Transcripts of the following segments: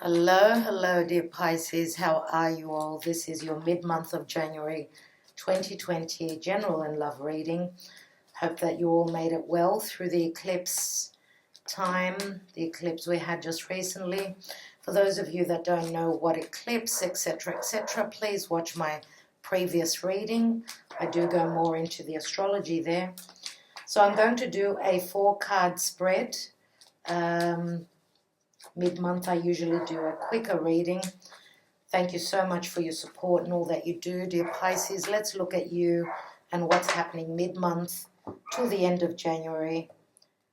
Hello, dear Pisces. How are you all? This is your mid-month of January 2020 general and love reading. Hope that you all made it well through the eclipse time, the eclipse we had just recently. For those of you that don't know what eclipse, etc., please watch my previous reading. I do go more into the astrology there. So I'm going to do a 4-card spread. Mid-month I usually do a quicker reading. Thank you so much for your support and all that you do, dear Pisces. Let's look at you and what's happening mid-month till the end of January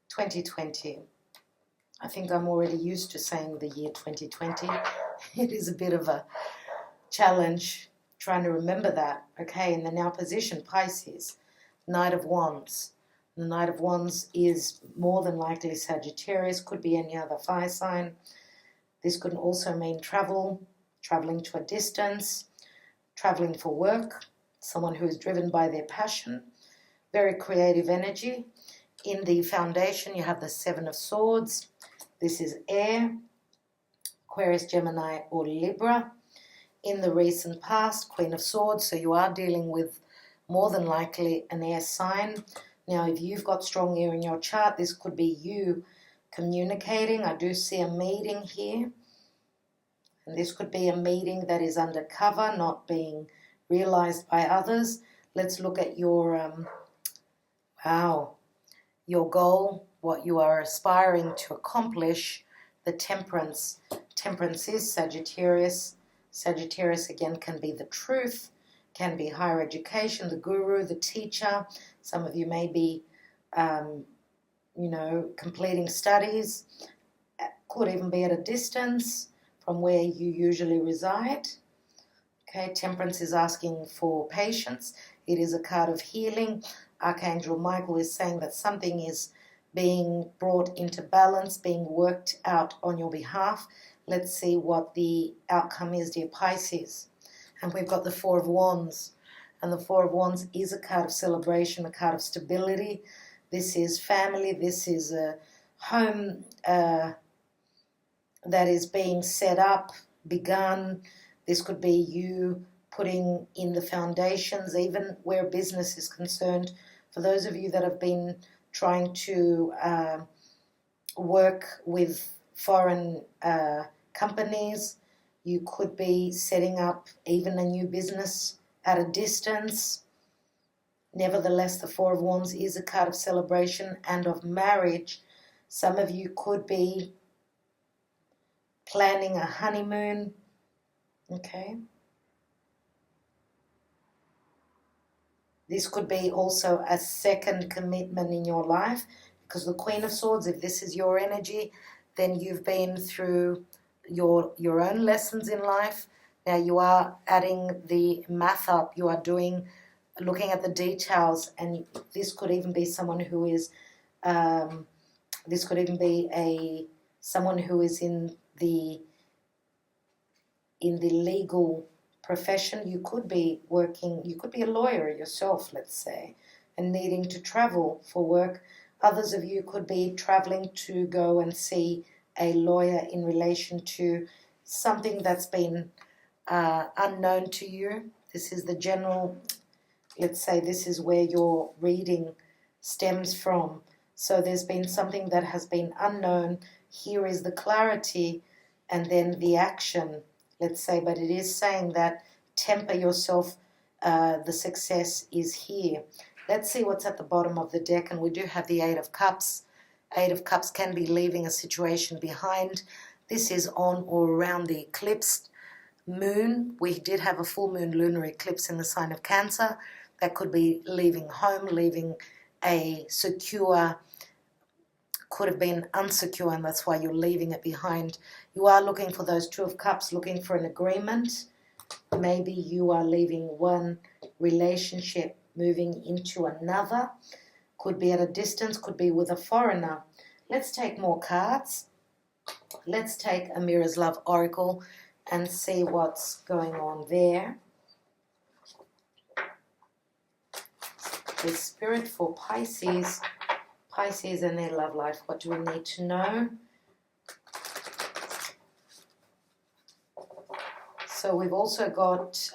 2020. I think I'm already used to saying the year 2020. It is a bit of a challenge trying to remember that. Okay, in the now position, Pisces, Knight of Wands. The Knight of Wands is more than likely Sagittarius, could be any other fire sign. This could also mean traveling to a distance, traveling for work, someone who is driven by their passion, very creative energy. In the foundation, you have the 7 of Swords. This is air, Aquarius, Gemini, or Libra. In the recent past, Queen of Swords, so you are dealing with more than likely an air sign. Now, if you've got strong air in your chart, this could be you communicating. I do see a meeting here. And this could be a meeting that is undercover, not being realized by others. Let's look at your goal, what you are aspiring to accomplish. The Temperance. Temperance is Sagittarius. Sagittarius, again, can be the truth, can be higher education, the guru, the teacher. Some of you may be, completing studies. Could even be at a distance from where you usually reside. Okay, Temperance is asking for patience. It is a card of healing. Archangel Michael is saying that something is being brought into balance, being worked out on your behalf. Let's see what the outcome is, dear Pisces. And we've got the 4 of Wands. And the 4 of Wands is a card of celebration, a card of stability. This is family. This is a home that is being set up, begun. This could be you putting in the foundations, even where business is concerned. For those of you that have been trying to work with foreign companies, you could be setting up even a new business at a distance. Nevertheless, the 4 of Wands is a card of celebration and of marriage. Some of you could be planning a honeymoon. Okay. This could be also a second commitment in your life, because the Queen of Swords, if this is your energy, then you've been through your own lessons in life. Now you are adding the math up. You are looking at the details, and this could even be someone who is, someone who is in the legal profession. You could be a lawyer yourself, let's say, and needing to travel for work. Others of you could be traveling to go and see a lawyer in relation to something that's been unknown to you. This is the general, let's say this is where your reading stems from. So there's been something that has been unknown. Here is the clarity and then the action, let's say, but it is saying that temper yourself, the success is here. Let's see what's at the bottom of the deck, and we do have the 8 of Cups. 8 of Cups can be leaving a situation behind. This is on or around the eclipsed moon. We did have a full moon lunar eclipse in the sign of Cancer. That could be leaving home, leaving a secure, could have been unsecure, and that's why you're leaving it behind. You are looking for those 2 of Cups, looking for an agreement. Maybe you are leaving one relationship, moving into another. Could be at a distance, could be with a foreigner. Let's take more cards. Let's take a Mirror's Love Oracle and see what's going on there. The Spirit for Pisces. Pisces and their love life. What do we need to know? So we've also got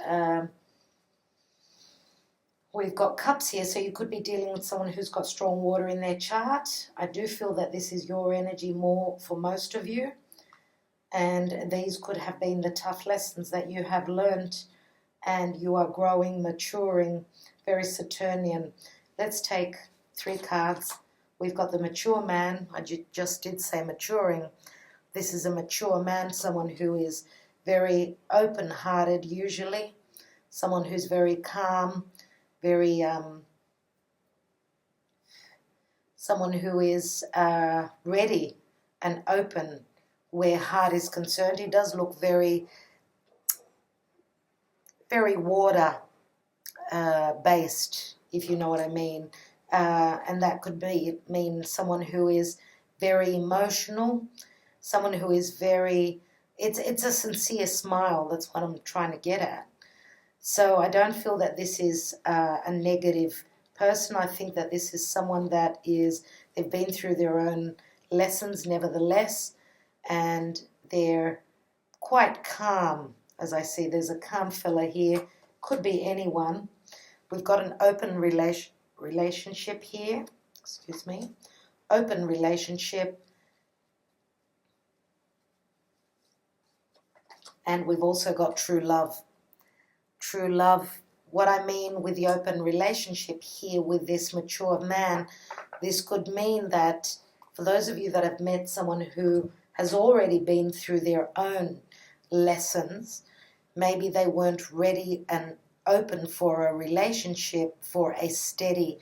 we've got cups here, so you could be dealing with someone who's got strong water in their chart. I do feel that this is your energy more for most of you, and these could have been the tough lessons that you have learned, and you are growing, maturing, very Saturnian. Let's take 3 cards. We've got the mature man. I just did say maturing. This is a mature man, someone who is very open-hearted usually, someone who's very calm, very someone who is ready and open where heart is concerned. He does look very, very water based, if you know what I mean. And that could mean someone who is very emotional, someone who is very, it's a sincere smile. That's what I'm trying to get at. So I don't feel that this is a negative person. I think that this is someone that they've been through their own lessons nevertheless, and they're quite calm. As I see, there's a calm fella here. Could be anyone. We've got an open relationship here. Excuse me. Open relationship. And we've also got true love. True love. What I mean with the open relationship here with this mature man, this could mean that for those of you that have met someone who has already been through their own lessons, maybe they weren't ready and open for a relationship, for a steady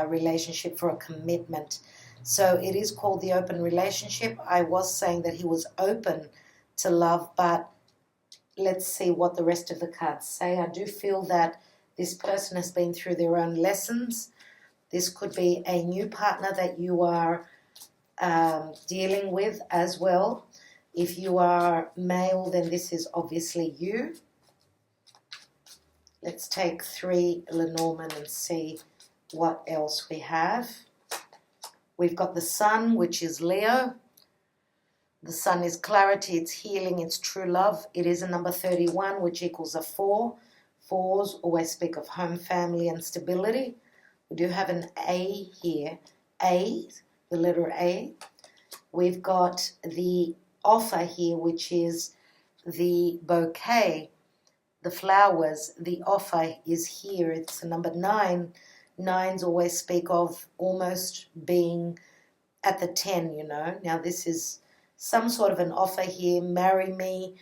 relationship, for a commitment. So it is called the open relationship. I was saying that he was open to love, but let's see what the rest of the cards say. I do feel that this person has been through their own lessons. This could be a new partner that you are dealing with as well. If you are male, then this is obviously you. Let's take 3 Lenormand and see what else we have. We've got the sun, which is Leo. The sun is clarity, it's healing, it's true love. It is a number 31, which equals a 4. 4s always speak of home, family, and stability. We do have an A here. A, the letter A. We've got the offer here, which is the bouquet, the flowers. The offer is here. It's a number 9. 9s always speak of almost being at the 10, you know. Now this is some sort of an offer here. Marry me.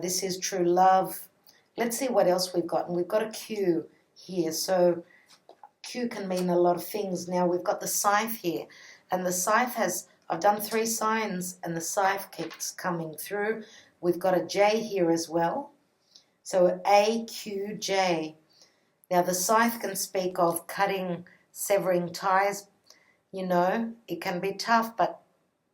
This is true love. Let's see what else we've got. And we've got a Q here. So Q can mean a lot of things. Now we've got the scythe here. And the scythe has, I've done 3 signs and the scythe keeps coming through. We've got a J here as well. So A, Q, J. Now the scythe can speak of cutting, severing ties. You know, it can be tough, but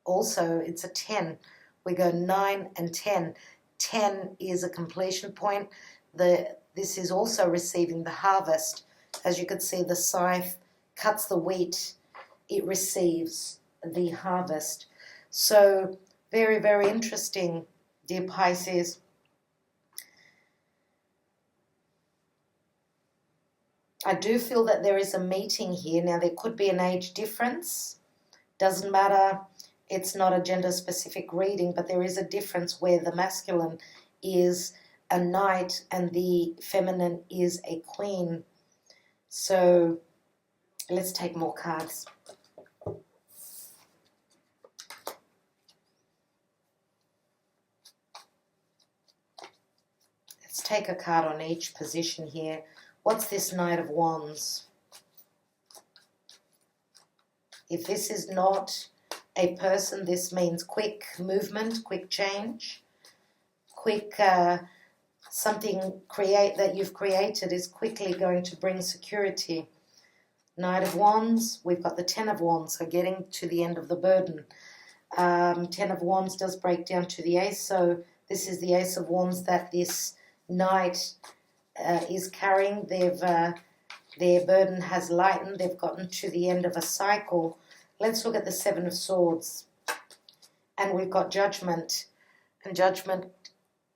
also it's a 10. We go 9 and 10. 10 is a completion point. This is also receiving the harvest. As you can see, the scythe cuts the wheat. It receives the harvest. So very, very interesting, dear Pisces. I do feel that there is a meeting here. Now, there could be an age difference. Doesn't matter. It's not a gender-specific reading, but there is a difference where the masculine is a knight and the feminine is a queen. So let's take more cards. Let's take a card on each position here. What's this Knight of Wands? If this is not a person, this means quick movement, quick change, quick something that you've created is quickly going to bring security. Knight of Wands, we've got the 10 of Wands, so getting to the end of the burden. 10 of Wands does break down to the Ace, so this is the Ace of Wands that this Knight is carrying. Their burden has lightened. They've gotten to the end of a cycle. Let's look at the 7 of Swords. And we've got Judgment. And Judgment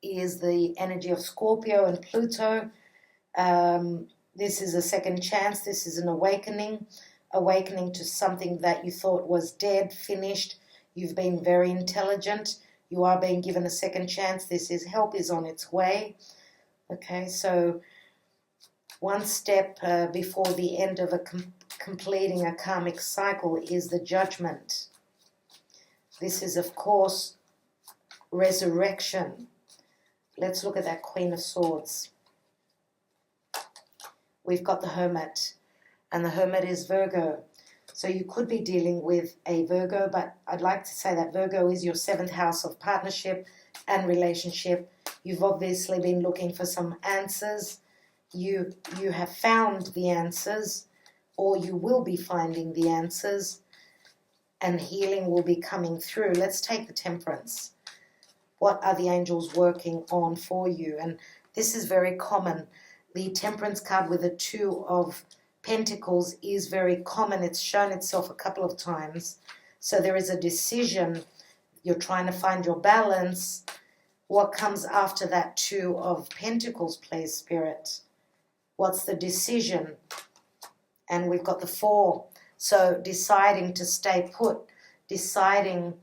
is the energy of Scorpio and Pluto. This is a second chance. This is an awakening to something that you thought was dead, finished. You've been very intelligent. You are being given a second chance. Help is on its way. Okay, so one step before the end of completing a karmic cycle is the judgment. This is, of course, resurrection. Let's look at that Queen of Swords. We've got the Hermit, and the Hermit is Virgo. So you could be dealing with a Virgo, but I'd like to say that Virgo is your 7th house of partnership and relationship. You've obviously been looking for some answers. You have found the answers, or you will be finding the answers, and healing will be coming through. Let's take the Temperance. What are the angels working on for you? And this is very common. The Temperance card with the 2 of Pentacles is very common. It's shown itself a couple of times. So there is a decision. You're trying to find your balance. What comes after that 2 of Pentacles, please, Spirit? What's the decision? And we've got the 4. So deciding to stay put, deciding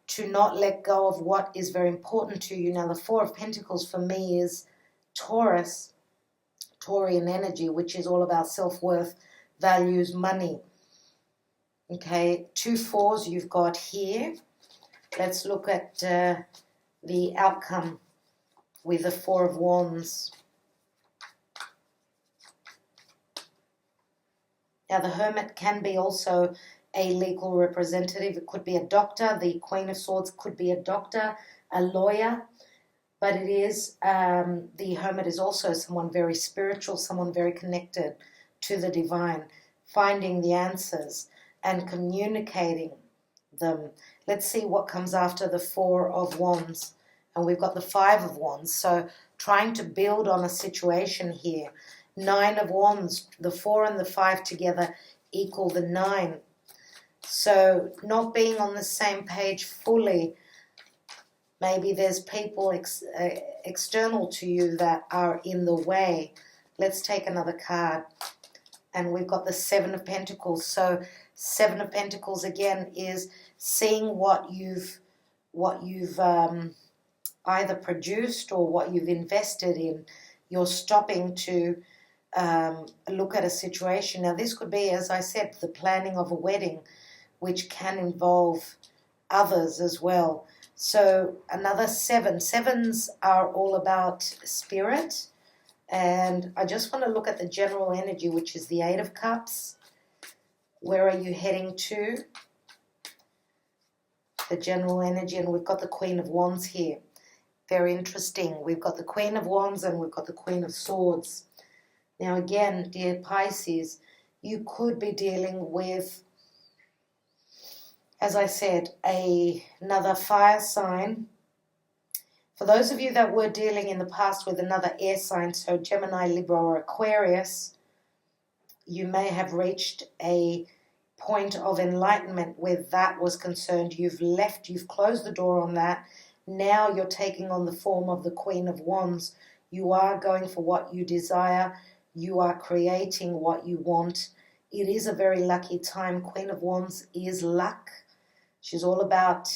to not let go of what is very important to you. Now, the 4 of Pentacles for me is Taurus, Taurian energy, which is all about self-worth, values, money. Okay, 2 4s you've got here. Let's look at the outcome with the 4 of Wands. Now, the Hermit can be also a legal representative. It could be a doctor. The Queen of Swords could be a doctor, a lawyer. But it is, the Hermit is also someone very spiritual, someone very connected to the divine, finding the answers and communicating them. Let's see what comes after the 4 of Wands. And we've got the 5 of Wands. So trying to build on a situation here. 9 of Wands, the 4 and the 5 together equal the 9. So not being on the same page fully. Maybe there's people external to you that are in the way. Let's take another card. And we've got the 7 of Pentacles. So 7 of Pentacles again is seeing what you've either produced or what you've invested in. You're stopping to look at a situation. Now, this could be, as I said, the planning of a wedding, which can involve others as well. So another 7. 7s are all about spirit. And I just want to look at the general energy, which is the 8 of Cups. Where are you heading to? The general energy. And we've got the Queen of Wands here. Very interesting. We've got the Queen of Wands and we've got the Queen of Swords. Now again, dear Pisces, you could be dealing with, as I said, another fire sign. For those of you that were dealing in the past with another air sign, so Gemini, Libra, or Aquarius, you may have reached a point of enlightenment where that was concerned. You've closed the door on that. Now you're taking on the form of the Queen of Wands. You are going for what you desire. You are creating what you want. It is a very lucky time. Queen of Wands is luck. She's all about,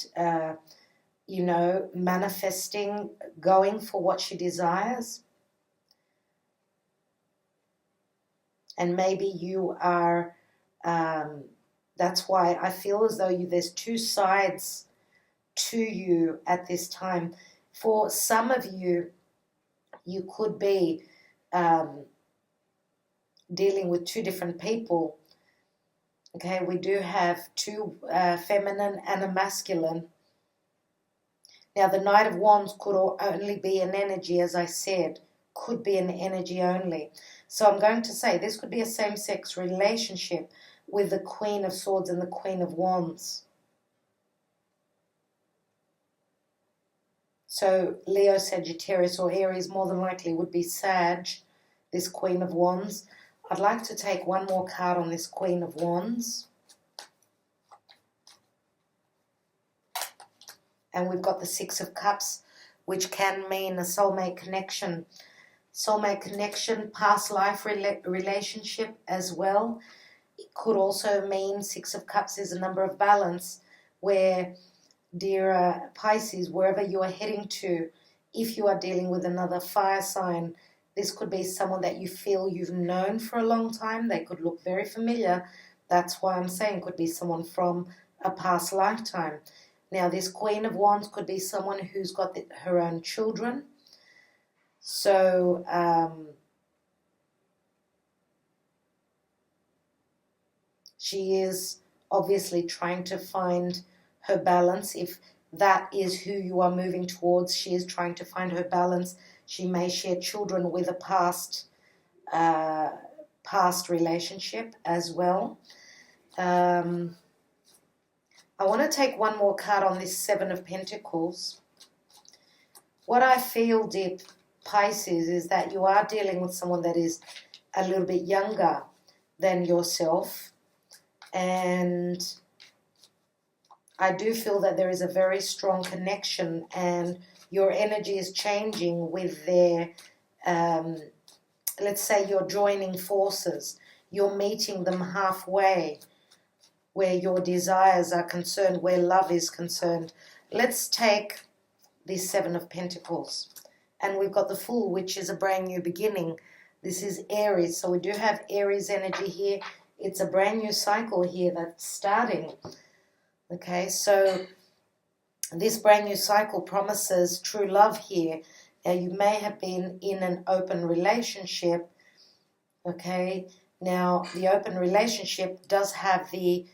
manifesting, going for what she desires. And maybe you are, that's why I feel as though there's 2 sides to you at this time. For some of you, you could be dealing with 2 different people. Okay, we do have 2 feminine and a masculine. Now, the Knight of Wands could only be an energy, as I said, could be an energy only. So I'm going to say this could be a same-sex relationship with the Queen of Swords and the Queen of Wands. So Leo, Sagittarius, or Aries more than likely would be Sag, this Queen of Wands. I'd like to take one more card on this Queen of Wands. And we've got the 6 of Cups, which can mean a soulmate connection. Soulmate connection, past life relationship as well. It could also mean Six of Cups is a number of balance, where, dear Pisces, wherever you are heading to, if you are dealing with another fire sign, this could be someone that you feel you've known for a long time. They could look very familiar. That's why I'm saying could be someone from a past lifetime. Now, this Queen of Wands could be someone who's got her own children. So, she is obviously trying to find her balance. If that is who you are moving towards, she is trying to find her balance. She may share children with a past relationship as well. I want to take one more card on this Seven of Pentacles. What I feel, deep Pisces, is that you are dealing with someone that is a little bit younger than yourself. And I do feel that there is a very strong connection, and your energy is changing with their, let's say you're joining forces. You're meeting them halfway where your desires are concerned, where love is concerned. Let's take the Seven of Pentacles. And we've got the Fool, which is a brand new beginning. This is Aries. So we do have Aries energy here. It's a brand new cycle here that's starting. Okay, so this brand new cycle promises true love here. Now, you may have been in an open relationship. Okay, now the open relationship does have the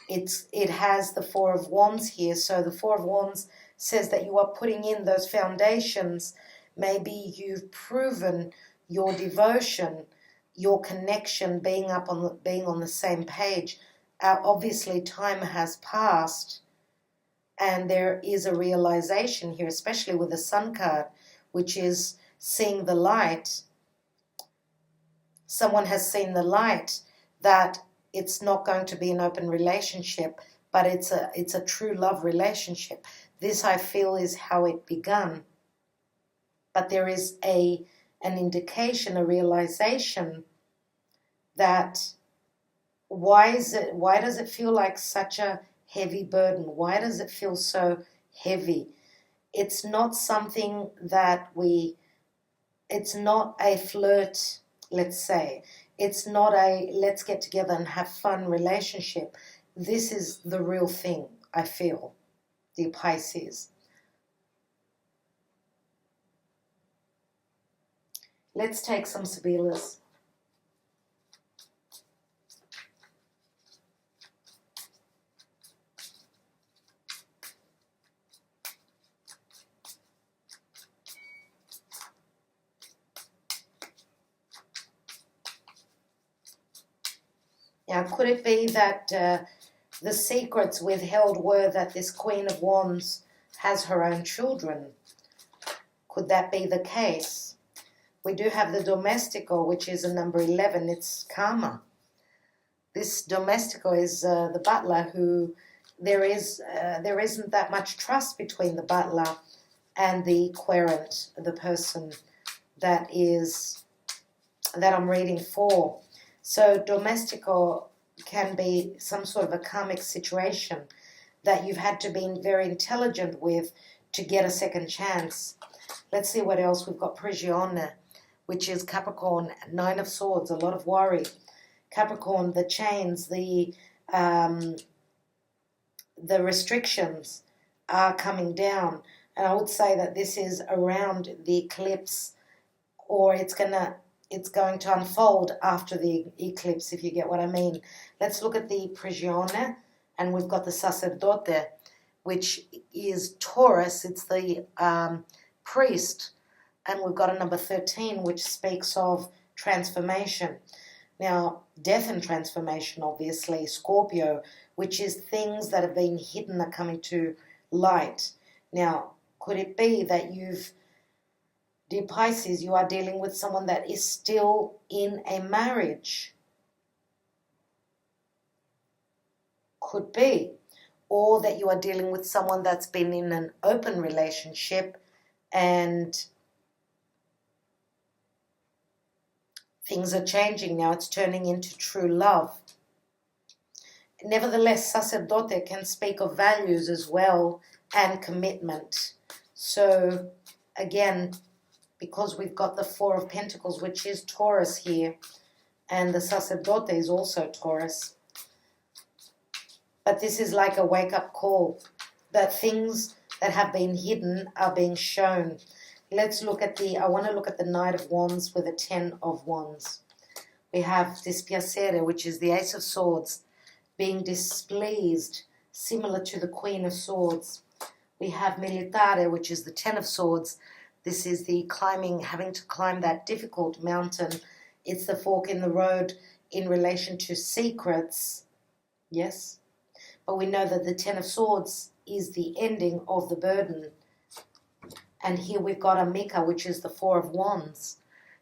it has the Four of Wands here. So the Four of Wands says that you are putting in those foundations. Maybe you've proven your devotion, your connection, being on the same page. Obviously, time has passed, and there is a realization here, especially with the Sun card, which is seeing the light. Someone has seen the light that it's not going to be an open relationship, but it's a true love relationship. This, I feel, is how it began. But there is an indication, a realization that why does it feel like such a heavy burden? Why does it feel so heavy? It's not something that it's not a flirt, let's say. It's not a let's get together and have fun relationship. This is the real thing, I feel, the Pisces. Let's take some Sibilas. Now, could it be that the secrets withheld were that this Queen of Wands has her own children? Could that be the case? We do have the Domestico, which is a number 11. It's karma. This Domestico is the butler, who there isn't that much trust between the butler and the querent, the person that I'm reading for. So Domestico can be some sort of a karmic situation that you've had to be very intelligent with to get a second chance. Let's see what else we've got. Prigione, which is Capricorn, Nine of Swords, a lot of worry. Capricorn, the chains, the restrictions are coming down. And I would say that this is around the eclipse, or it's going to unfold after the eclipse, if you get what I mean. Let's look at the Prigione, and we've got the Sacerdote, which is Taurus. It's the priest, and we've got a number 13, which speaks of transformation. Now, death and transformation, obviously. Scorpio, which is things that have been hidden are coming to light. Now, could it be that dear Pisces, you are dealing with someone that is still in a marriage? Could be. or that you are dealing with someone that's been in an open relationship and things are changing now. It's turning into true love. Nevertheless, sacerdote can speak of values as well and commitment. So again, because we've got the Four of Pentacles, which is Taurus here, and the sacerdote is also Taurus. But this is like a wake-up call, that things that have been hidden are being shown. Let's look at I want to look at the Knight of Wands with the Ten of Wands. We have dispiacere, which is the Ace of Swords, being displeased, similar to the Queen of Swords. We have militare, which is the Ten of Swords. This is the climbing, having to climb that difficult mountain. It's the fork in the road in relation to secrets. Yes? But we know that the Ten of Swords is the ending of the burden. And here we've got Amica, which is the Four of Wands.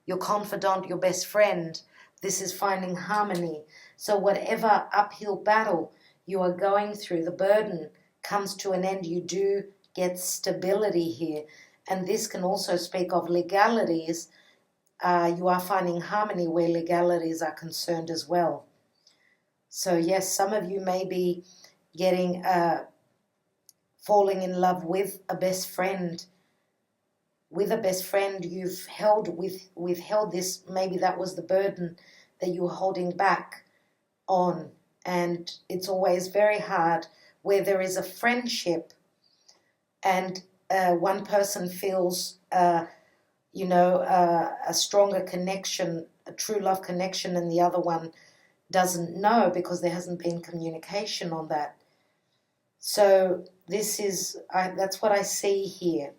Your confidant, your best friend. This is finding harmony. So whatever uphill battle you are going through, the burden comes to an end. You do get stability here. And this can also speak of legalities. You are finding harmony where legalities are concerned as well. So yes, some of you may be getting, falling in love with a best friend. With a best friend, you've withheld this. Maybe that was the burden that you were holding back on. And it's always very hard where there is a friendship and one person feels, a stronger connection, a true love connection, and the other one doesn't know because there hasn't been communication on that. So this is, that's what I see here.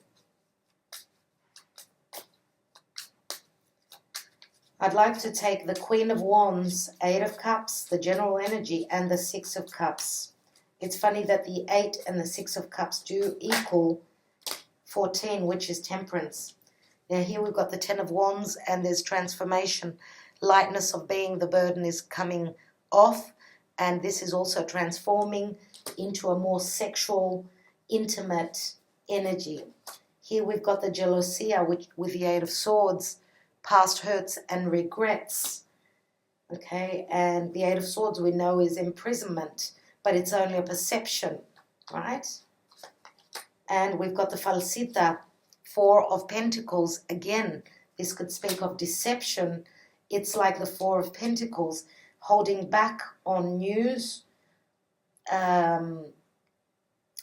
I'd like to take the Queen of Wands, Eight of Cups, the general energy, and the Six of Cups. It's funny that the 8 and the 6 of Cups do equal 14, which is Temperance. Now here we've got the 10 of Wands, and there's transformation. Lightness of being, the burden is coming off, and this is also transforming into a more sexual, intimate energy. Here we've got the Gelosia, which with the 8 of Swords, past hurts and regrets. Okay, and the 8 of Swords we know is imprisonment, but it's only a perception, right? And we've got the Falsita, Four of Pentacles. Again, this could speak of deception. It's like the Four of Pentacles, holding back on news,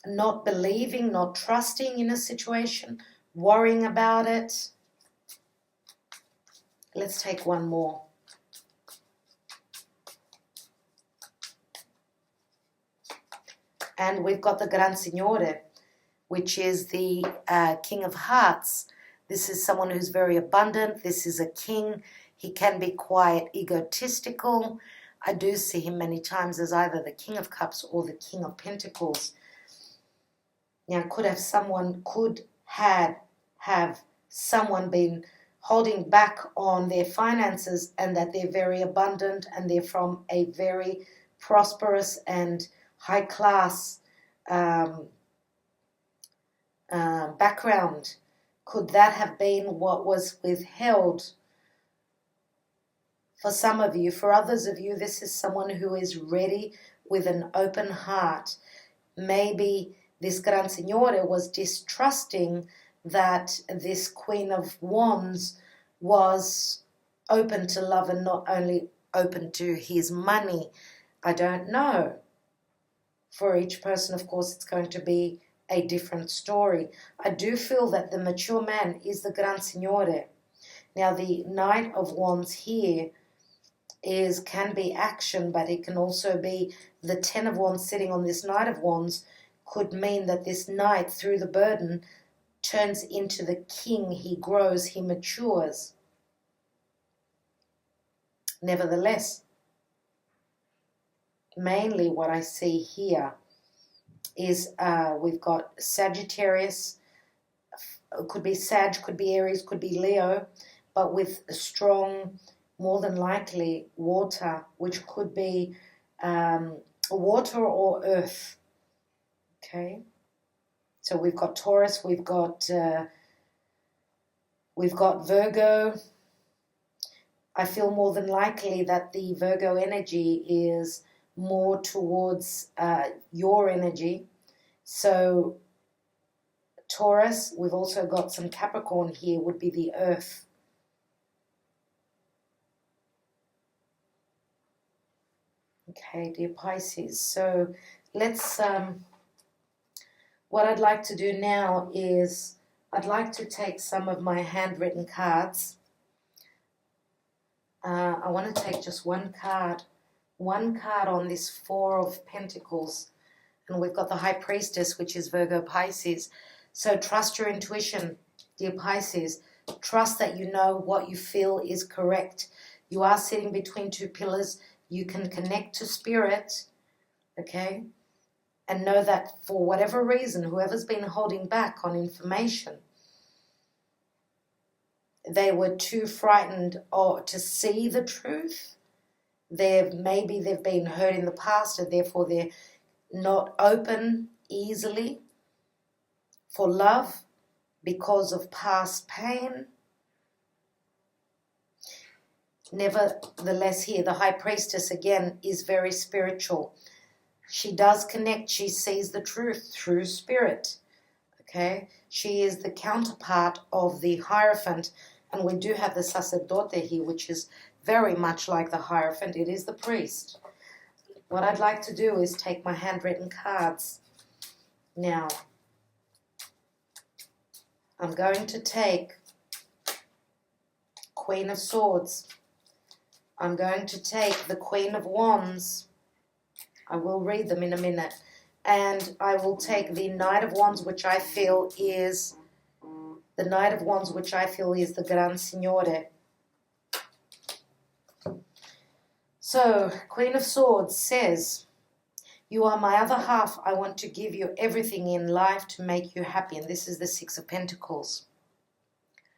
not believing, not trusting in a situation, worrying about it. Let's take one more. And we've got the Gran Signore, which is the King of Hearts. This is someone who's very abundant. This is a king. He can be quite egotistical. I do see him many times as either the King of Cups or the King of Pentacles. Now, could have someone been holding back on their finances, and that they're very abundant and they're from a very prosperous and high class background. Could that have been what was withheld for some of you? For others of you, this is someone who is ready with an open heart. Maybe this Gran Signore was distrusting that this Queen of Wands was open to love and not only open to his money. I don't know. For each person, of course, it's going to be a different story. I do feel that the mature man is the Gran Signore. Now, the Knight of Wands here can be action, but it can also be the 10 of Wands sitting on this Knight of Wands. Could mean that this knight, through the burden, turns into the king. He grows, he matures. Nevertheless, mainly what I see here is we've got Sagittarius, could be Sag, could be Aries, could be Leo, but with a strong, more than likely, water, which could be water or earth. Okay. So we've got Taurus, we've got Virgo. I feel more than likely that the Virgo energy is more towards your energy. So Taurus, we've also got some Capricorn here, would be the earth. Okay, dear Pisces. So let's, what I'd like to do now is I'd like to take some of my handwritten cards. I want to take just one card on this Four of Pentacles. And we've got the High Priestess, which is Virgo Pisces. So trust your intuition, dear Pisces. Trust that you know what you feel is correct. You are sitting between two pillars. You can connect to spirit, okay? And know that for whatever reason, whoever's been holding back on information, they were too frightened to see the truth. Maybe they've been hurt in the past, and therefore they're not open easily for love because of past pain. Nevertheless, here the High Priestess again is very spiritual. She does connect. She sees the truth through spirit. Okay, she is the counterpart of the Hierophant, and we do have the Sacerdote here, which is very much like the Hierophant. It is the priest. What I'd like to do is take my handwritten cards. Now, I'm going to take Queen of Swords. I'm going to take the Queen of Wands. I will read them in a minute. And I will take the Knight of Wands, which I feel is the Gran Signore. So, Queen of Swords says, you are my other half. I want to give you everything in life to make you happy. And this is the Six of Pentacles.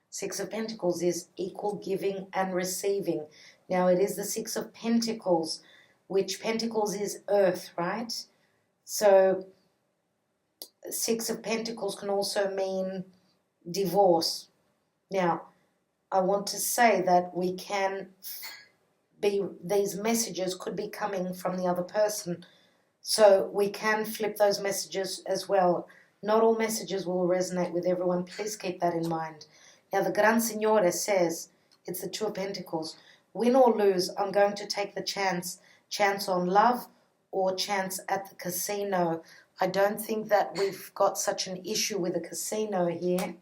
Six of Pentacles is equal giving and receiving. Now, it is the Six of Pentacles, which Pentacles is earth, right? So, Six of Pentacles can also mean divorce. Now, I want to say that these messages could be coming from the other person. So we can flip those messages as well. Not all messages will resonate with everyone. Please keep that in mind. Now, the Gran Signore says, it's the Two of Pentacles. Win or lose, I'm going to take the chance on love or chance at the casino. I don't think that we've got such an issue with a casino here.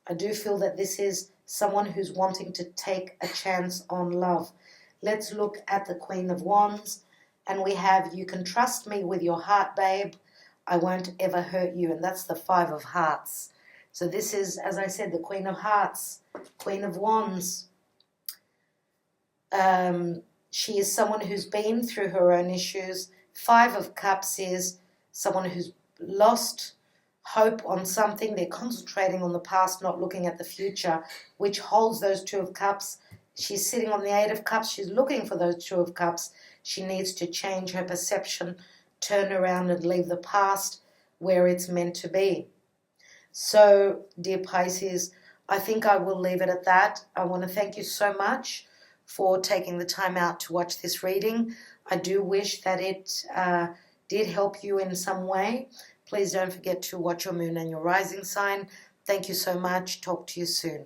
I do feel that this is someone who's wanting to take a chance on love. Let's look at the Queen of Wands. And we have, you can trust me with your heart, babe. I won't ever hurt you. And that's the Five of Hearts. So this is, as I said, the Queen of Hearts, Queen of Wands. She is someone who's been through her own issues. Five of Cups is someone who's lost hope on something. They're concentrating on the past, not looking at the future, which holds those Two of Cups. She's sitting on the Eight of Cups. She's looking for those Two of Cups. She needs to change her perception, turn around and leave the past where it's meant to be. So, dear Pisces, I think I will leave it at that. I want to thank you so much for taking the time out to watch this reading. I do wish that it did help you in some way. Please don't forget to watch your moon and your rising sign. Thank you so much. Talk to you soon.